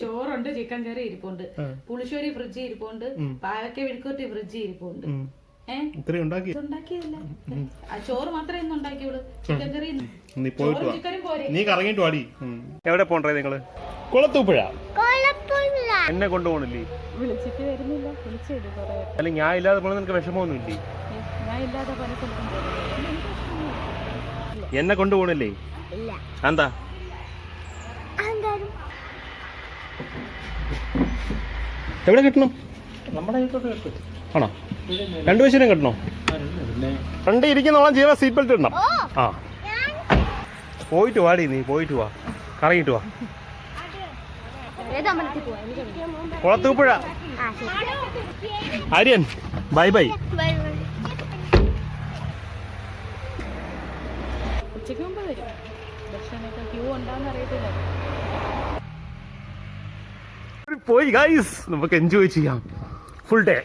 ചോറുണ്ട്, ചിക്കൻ കറി ഇരിപ്പുണ്ട്, പുളിശ്ശേരി ഫ്രിഡ്ജിൽ ഇരിപ്പുണ്ട്, പാവയ്ക്ക വിഴുക്കൂട്ടി ഫ്രിഡ്ജിൽ ഇരിപ്പുണ്ട്. ഉണ്ടാക്കിയതല്ല, ചോറ് മാത്രമേ ഇന്ന് ഉണ്ടാക്കിയുള്ളൂ. ചിക്കൻ കറി ചിക്കനും പോരെ. നീ കറങ്ങിട്ട് വാടി. എവിടെ പോണ്ടേ നിങ്ങള്? കുളത്തൂപ്പുഴ. എന്നെ കൊണ്ടുപോകണില്ലേ? വിളിച്ചിട്ട് വരുന്നില്ല. അല്ല ഞാൻ ഇല്ലാതെ പോണ നിനക്ക് വിഷമമൊന്നും ഇല്ലേ? ഞാൻ ഇല്ലാതെ എന്നെ കൊണ്ടുപോകണില്ലേ? എന്താ എവിടെ കിട്ടണം? ആണോ? രണ്ടു വശം കിട്ടണോ? ഫ്രണ്ട് ഇരിക്കുന്നോളം ജീവ സീറ്റ് ബെൽറ്റ് ഇടണം. ആ പോയിട്ട് വാടി, നീ പോയിട്ട് വാ, കറങ്ങിട്ട് വാ. കുളത്തൂപ്പുഴ. Aryan bye bye. ഉച്ചയ്ക്ക് മുമ്പ് വരും. ദർശനൊക്കെ ക്യൂ ഉണ്ടാന്ന് അറിയത്തില്ല. പോയി ഗൈസ്, നമുക്ക് എൻജോയ് ചെയ്യാം ഫുൾ ഡേ.